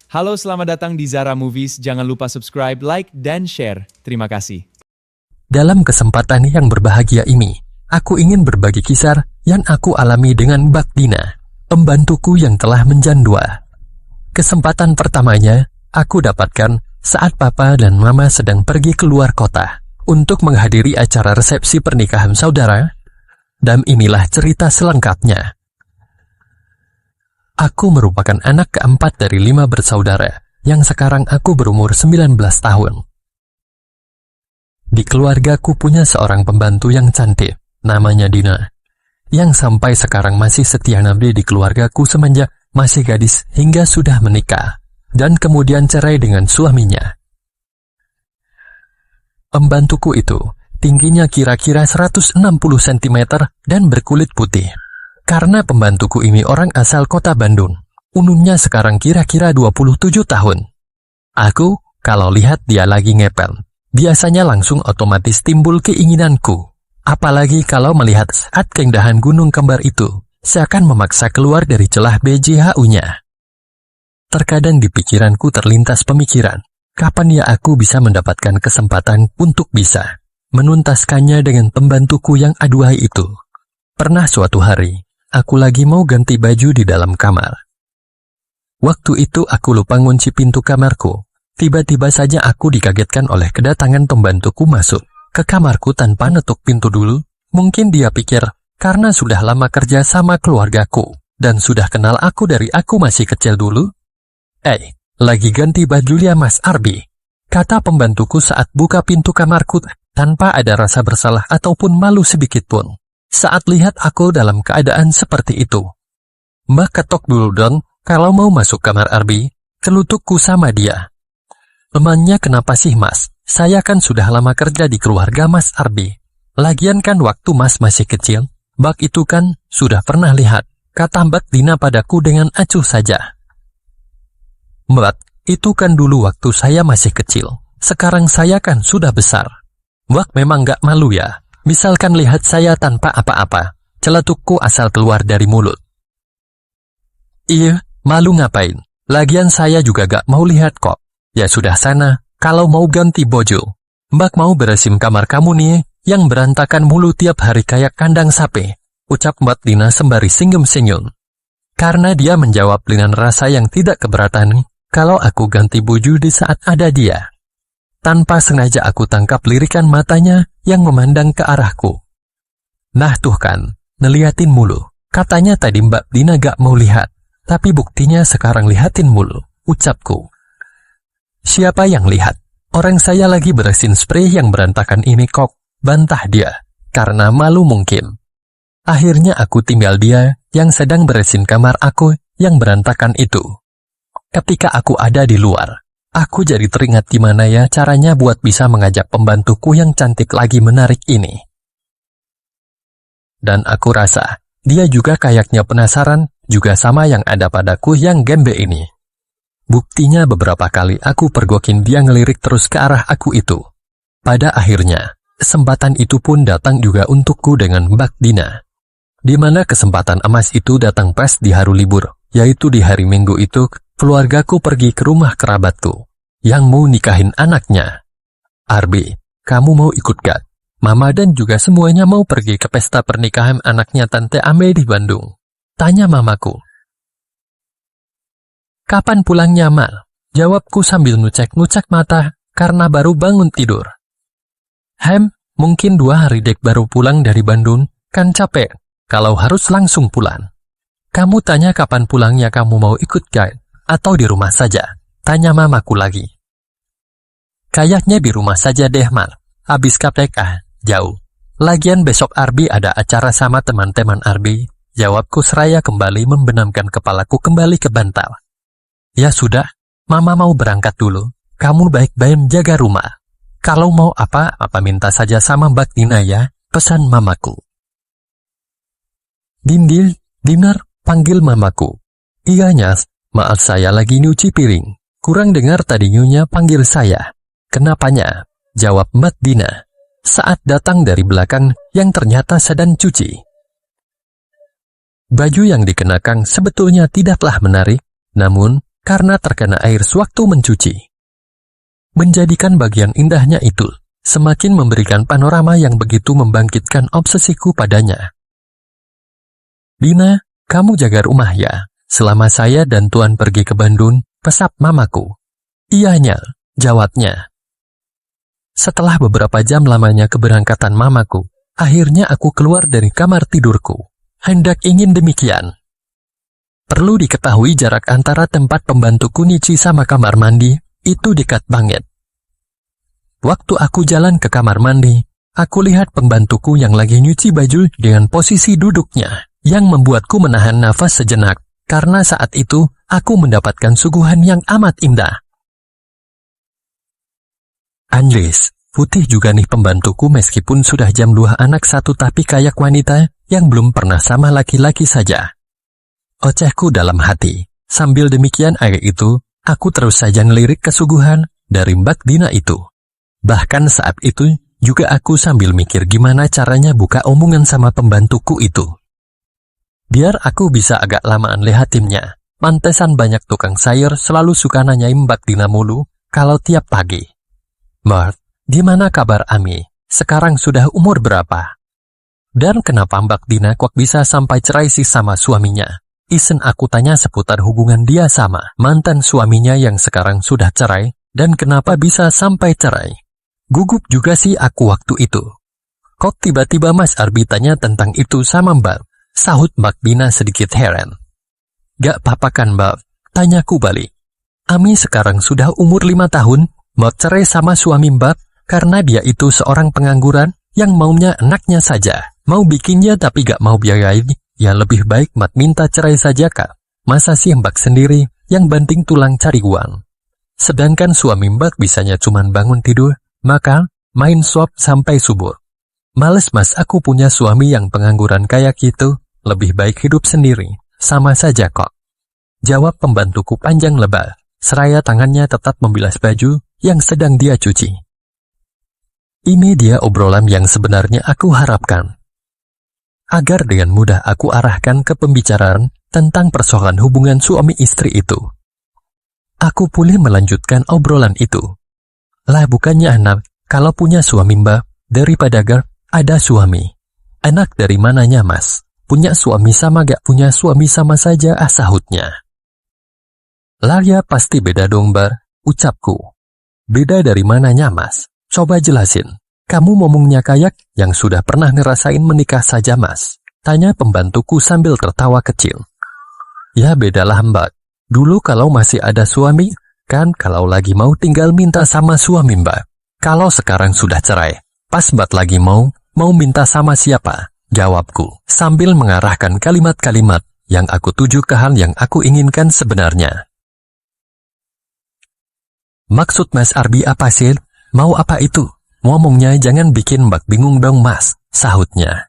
Halo, selamat datang di Zara Movies. Jangan lupa subscribe, like, dan share. Terima kasih. Dalam kesempatan yang berbahagia ini, aku ingin berbagi kisah yang aku alami dengan Mbak Dina, pembantuku yang telah menjandua. Kesempatan pertamanya, aku dapatkan saat Papa dan Mama sedang pergi keluar kota untuk menghadiri acara resepsi pernikahan saudara, dan inilah cerita selengkapnya. Aku merupakan anak keempat dari 5 bersaudara, yang sekarang aku berumur 19 tahun. Di keluargaku punya seorang pembantu yang cantik, namanya Dina, yang sampai sekarang masih setia ngabdi di keluargaku semenjak masih gadis hingga sudah menikah, dan kemudian cerai dengan suaminya. Pembantuku itu tingginya kira-kira 160 cm dan berkulit putih. Karena pembantuku ini orang asal kota Bandung, umurnya sekarang kira-kira 27 tahun. Aku, kalau lihat dia lagi ngepel, biasanya langsung otomatis timbul keinginanku. Apalagi kalau melihat saat keindahan gunung kembar itu, seakan memaksa keluar dari celah BJHU-nya. Terkadang di pikiranku terlintas pemikiran, kapan ya aku bisa mendapatkan kesempatan untuk bisa menuntaskannya dengan pembantuku yang aduhai itu. Pernah suatu hari, aku lagi mau ganti baju di dalam kamar. Waktu itu aku lupa ngunci pintu kamarku. Tiba-tiba saja aku dikagetkan oleh kedatangan pembantuku masuk ke kamarku tanpa netuk pintu dulu. Mungkin dia pikir karena sudah lama kerja sama keluargaku dan sudah kenal aku dari aku masih kecil dulu. Lagi ganti baju ya Mas Arbi, kata pembantuku saat buka pintu kamarku tanpa ada rasa bersalah ataupun malu sedikit pun. Saat lihat aku dalam keadaan seperti itu. Mbak ketok dulu dong, kalau mau masuk kamar Arbi, kelutukku sama dia. Temannya kenapa sih Mas? Saya kan sudah lama kerja di keluarga Mas Arbi. Lagian kan waktu Mas masih kecil, Mbak itu kan sudah pernah lihat, kata Mbak Dina padaku dengan acuh saja. Mbak, itu kan dulu waktu saya masih kecil, sekarang saya kan sudah besar. Mbak memang gak malu ya? Misalkan lihat saya tanpa apa-apa, celetukku asal keluar dari mulut. Iya, malu ngapain? Lagian saya juga gak mau lihat kok. Ya sudah sana, kalau mau ganti baju. Mbak mau beresin kamar kamu nih, yang berantakan mulu tiap hari kayak kandang sapi, ucap Mbak Dina sembari senyum-senyum. Karena dia menjawab dengan rasa yang tidak keberatan, kalau aku ganti baju di saat ada dia. Tanpa sengaja aku tangkap lirikan matanya yang memandang ke arahku. Nah tuh kan, ngeliatin mulu. Katanya tadi Mbak Dina gak mau lihat, tapi buktinya sekarang lihatin mulu, ucapku. Siapa yang lihat? Orang saya lagi beresin spray yang berantakan ini kok, bantah dia, karena malu mungkin. Akhirnya aku tinggal dia yang sedang beresin kamar aku yang berantakan itu. Ketika aku ada di luar, aku jadi teringat gimana ya caranya buat bisa mengajak pembantuku yang cantik lagi menarik ini. Dan aku rasa, dia juga kayaknya penasaran juga sama yang ada padaku yang gembe ini. Buktinya beberapa kali aku pergokin dia ngelirik terus ke arah aku itu. Pada akhirnya, kesempatan itu pun datang juga untukku dengan Mbak Dina. Di mana kesempatan emas itu datang pas di hari libur, yaitu di hari Minggu itu, keluargaku pergi ke rumah kerabatku yang mau nikahin anaknya. Arbi, kamu mau ikut gak? Mama dan juga semuanya mau pergi ke pesta pernikahan anaknya Tante Ame di Bandung. Tanya mamaku. Kapan pulangnya, Mal? Jawabku sambil nucek-nucek mata karena baru bangun tidur. Mungkin 2 hari dek baru pulang dari Bandung, kan capek kalau harus langsung pulang. Kamu tanya kapan pulangnya, kamu mau ikut gak? Atau di rumah saja? Tanya mamaku lagi. Kayaknya di rumah saja deh, Mal. Habis KPK, jauh. Lagian besok Arbi ada acara sama teman-teman Arbi. Jawabku seraya kembali membenamkan kepalaku kembali ke bantal. Ya sudah, Mama mau berangkat dulu. Kamu baik-baik jaga rumah. Kalau mau apa-apa minta saja sama Mbak Dina ya, pesan mamaku. Dinar, panggil mamaku. Iya Nyas, maaf saya lagi nyuci piring. Kurang dengar tadi nyonya panggil saya. Kenapanya? Jawab Mbak Dina saat datang dari belakang yang ternyata sedang cuci. Baju yang dikenakan sebetulnya tidaklah menarik, namun karena terkena air sewaktu mencuci. Menjadikan bagian indahnya itu semakin memberikan panorama yang begitu membangkitkan obsesiku padanya. "Dina, kamu jaga rumah ya, selama saya dan Tuan pergi ke Bandung," pesap mamaku. "Iyanya," jawabnya. Setelah beberapa jam lamanya keberangkatan mamaku, akhirnya aku keluar dari kamar tidurku. Hendak ingin demikian. Perlu diketahui jarak antara tempat pembantuku nyuci sama kamar mandi itu dekat banget. Waktu aku jalan ke kamar mandi, aku lihat pembantuku yang lagi nyuci baju dengan posisi duduknya, yang membuatku menahan nafas sejenak, karena saat itu aku mendapatkan suguhan yang amat indah. Anjlis, putih juga nih pembantuku meskipun sudah jam 2 anak satu tapi kayak wanita yang belum pernah sama laki-laki saja. Ocehku dalam hati. Sambil demikian air itu, aku terus saja ngelirik kesuguhan dari Mbak Dina itu. Bahkan saat itu, juga aku sambil mikir gimana caranya buka omongan sama pembantuku itu. Biar aku bisa agak lamaan lihatinnya. Mantesan banyak tukang sayur selalu suka nanyain Mbak Dina mulu kalau tiap pagi. "Mbak, gimana kabar Ami? Sekarang sudah umur berapa? Dan kenapa Mbak Dina kok bisa sampai cerai sih sama suaminya?" Isen aku tanya seputar hubungan dia sama mantan suaminya yang sekarang sudah cerai, dan kenapa bisa sampai cerai. Gugup juga sih aku waktu itu. "Kok tiba-tiba Mas Arbi tanya tentang itu sama Mbak?" sahut Mbak Dina sedikit heran. "Gak apa-apa kan Mbak?" tanyaku balik. "Ami sekarang sudah umur 5 tahun, mau cerai sama suami Mbak karena dia itu seorang pengangguran yang maunya anaknya saja. Mau bikinnya tapi gak mau biayain. Ya lebih baik Mat minta cerai saja Kak. Masa sih Mbak sendiri yang banting tulang cari uang. Sedangkan suami Mbak bisanya cuman bangun tidur, makan, main swap sampai subuh. Males Mas aku punya suami yang pengangguran kayak gitu, lebih baik hidup sendiri, sama saja kok." Jawab pembantuku panjang lebar, seraya tangannya tetap membilas baju yang sedang dia cuci. Ini dia obrolan yang sebenarnya aku harapkan. Agar dengan mudah aku arahkan ke pembicaraan tentang persoalan hubungan suami istri itu. Aku pulih melanjutkan obrolan itu. "Lah bukannya enak kalau punya suami Mbak, daripada ada suami. Enak dari mananya Mas? Punya suami sama gak punya suami sama saja," sahutnya. "Lah ya pasti beda dong Mbak," ucapku. "Beda dari mananya Mas? Coba jelasin. Kamu ngomongnya kayak yang sudah pernah ngerasain menikah saja Mas," tanya pembantuku sambil tertawa kecil. "Ya bedalah Mbak. Dulu kalau masih ada suami, kan kalau lagi mau tinggal minta sama suami Mbak. Kalau sekarang sudah cerai, pas Mbak lagi mau minta sama siapa?" jawabku, sambil mengarahkan kalimat-kalimat yang aku tuju ke hal yang aku inginkan sebenarnya. "Maksud Mas Arbi apa sih? Mau apa itu? Ngomongnya jangan bikin Mbak bingung dong Mas," sahutnya.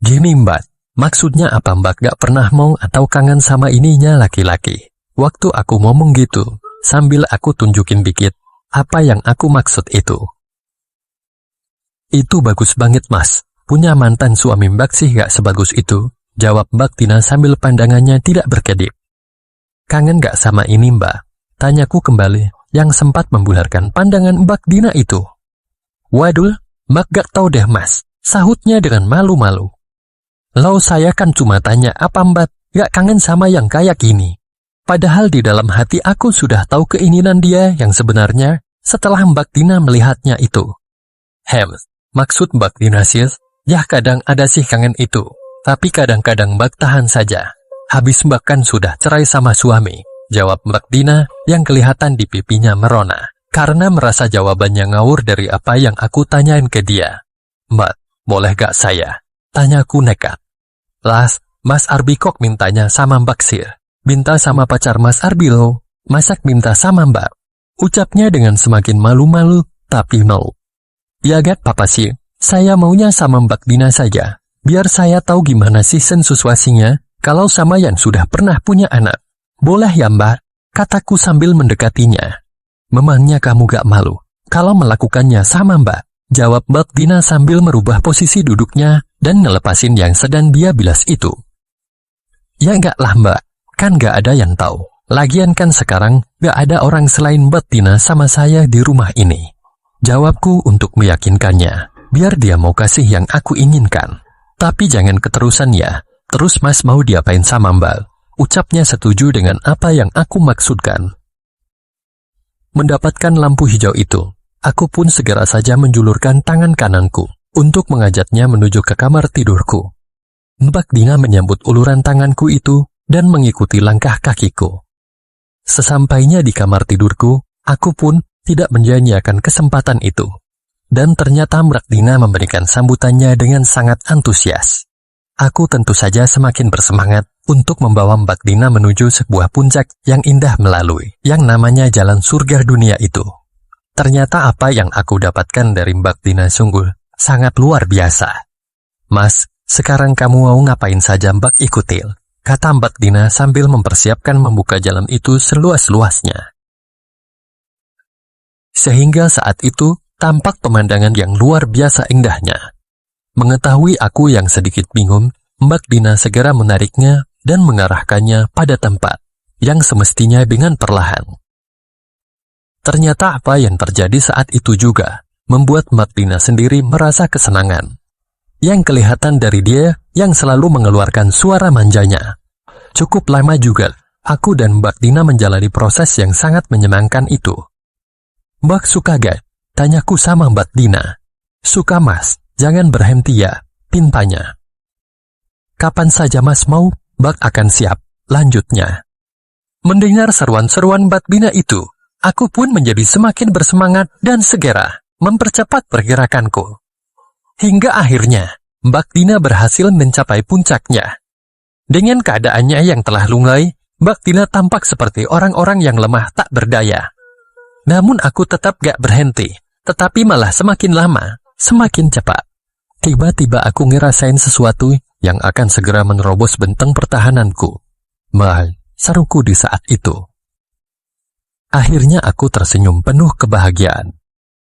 "Gini Mbak, maksudnya apa Mbak gak pernah mau atau kangen sama ininya laki-laki?" Waktu aku ngomong gitu, sambil aku tunjukin dikit apa yang aku maksud itu. "Itu bagus banget Mas, punya mantan suami Mbak sih gak sebagus itu," jawab Mbak Dina sambil pandangannya tidak berkedip. "Kangen gak sama ini Mbak?" tanyaku kembali, yang sempat membularkan pandangan Mbak Dina itu. "Waduh, Mbak gak tahu deh Mas," sahutnya dengan malu-malu. "Loh saya kan cuma tanya apa Mbak gak kangen sama yang kayak gini. Padahal di dalam hati aku sudah tahu keinginan dia yang sebenarnya setelah Mbak Dina melihatnya itu." Maksud Mbak Dina sih, ya kadang ada sih kangen itu, tapi kadang-kadang Mbak tahan saja. Habis Mbak kan sudah cerai sama suami," jawab Mbak Dina yang kelihatan di pipinya merona, karena merasa jawabannya ngawur dari apa yang aku tanyain ke dia. "Mbak, boleh gak saya?" tanyaku nekat. "Las, Mas Arbi kok mintanya sama Mbak Sir? Minta sama pacar Mas Arbi loh, masak minta sama Mbak," ucapnya dengan semakin malu-malu tapi mau. "Ya gak apa sih, saya maunya sama Mbak Dina saja, biar saya tahu gimana sih sensuasinya kalau sama yang sudah pernah punya anak. Boleh ya Mbak?" kataku sambil mendekatinya. "Memangnya kamu gak malu kalau melakukannya sama Mbak?" jawab Mbak Dina sambil merubah posisi duduknya dan ngelepasin yang sedang dia bilas itu. "Ya enggak lah Mbak, kan gak ada yang tahu Lagian kan sekarang gak ada orang selain Mbak Tina sama saya di rumah ini. Jawabku untuk meyakinkannya, biar dia mau kasih yang aku inginkan. Tapi jangan keterusan ya, terus Mas mau diapain sama Mbak? Ucapnya setuju dengan apa yang aku maksudkan. Mendapatkan lampu hijau itu, aku pun segera saja menjulurkan tangan kananku untuk mengajaknya menuju ke kamar tidurku. Mbak Dina menyambut uluran tanganku itu dan mengikuti langkah kakiku. Sesampainya di kamar tidurku, aku pun tidak menyanyiakan kesempatan itu. Dan ternyata Mbak Dina memberikan sambutannya dengan sangat antusias. Aku tentu saja semakin bersemangat untuk membawa Mbak Dina menuju sebuah puncak yang indah melalui yang namanya jalan surga dunia itu. Ternyata apa yang aku dapatkan dari Mbak Dina sungguh sangat luar biasa. Mas, sekarang kamu mau ngapain saja Mbak ikutil? Kata Mbak Dina sambil mempersiapkan membuka jalan itu seluas-luasnya. Sehingga saat itu, tampak pemandangan yang luar biasa indahnya. Mengetahui aku yang sedikit bingung, Mbak Dina segera menariknya dan mengarahkannya pada tempat yang semestinya dengan perlahan. Ternyata apa yang terjadi saat itu juga membuat Mbak Dina sendiri merasa kesenangan. Yang kelihatan dari dia yang selalu mengeluarkan suara manjanya. Cukup lama juga, aku dan Mbak Dina menjalani proses yang sangat menyenangkan itu. Mbak suka gak? Tanyaku sama Mbak Dina. Suka Mas, jangan berhenti ya, pintanya. Kapan saja Mas mau, Mbak akan siap, lanjutnya. Mendengar seruan-seruan Mbak Dina itu, aku pun menjadi semakin bersemangat dan segera mempercepat pergerakanku. Hingga akhirnya, Mbak Dina berhasil mencapai puncaknya. Dengan keadaannya yang telah lunglai, Mbak Dina tampak seperti orang-orang yang lemah tak berdaya. Namun aku tetap gak berhenti, tetapi malah semakin lama, semakin cepat. Tiba-tiba aku ngerasain sesuatu yang akan segera menerobos benteng pertahananku. Mahal, seruku di saat itu. Akhirnya aku tersenyum penuh kebahagiaan.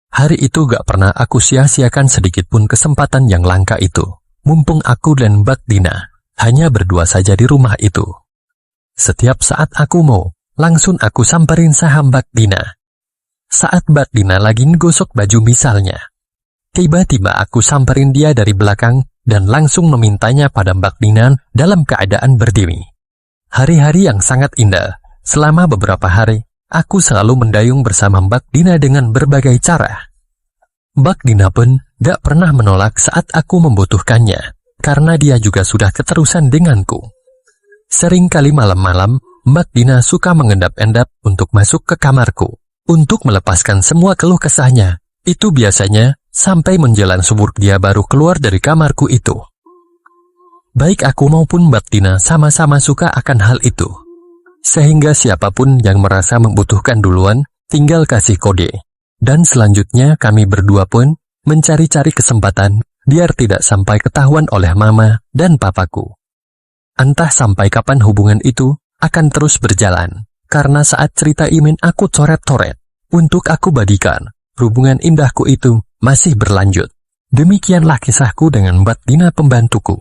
Hari itu gak pernah aku sia-siakan sedikitpun kesempatan yang langka itu. Mumpung aku dan Mbak Dina hanya berdua saja di rumah itu. Setiap saat aku mau, langsung aku samperin saham Mbak Dina. Saat Mbak Dina lagi ngegosok baju misalnya. Tiba-tiba aku samperin dia dari belakang dan langsung memintanya pada Mbak Dina dalam keadaan berdiri. Hari-hari yang sangat indah. Selama beberapa hari, aku selalu mendayung bersama Mbak Dina dengan berbagai cara. Mbak Dina pun gak pernah menolak saat aku membutuhkannya, karena dia juga sudah keterusan denganku. Seringkali malam-malam, Mbak Dina suka mengendap-endap untuk masuk ke kamarku, untuk melepaskan semua keluh kesahnya. Itu biasanya sampai menjelang subuh dia baru keluar dari kamarku itu. Baik aku maupun Mbak Dina sama-sama suka akan hal itu. Sehingga siapapun yang merasa membutuhkan duluan, tinggal kasih kode. Dan selanjutnya kami berdua pun mencari-cari kesempatan biar tidak sampai ketahuan oleh mama dan papaku. Entah sampai kapan hubungan itu akan terus berjalan, karena saat cerita Imin aku coret-coret. Untuk aku bagikan, hubungan indahku itu masih berlanjut. Demikianlah kisahku dengan Mbak Dina pembantuku.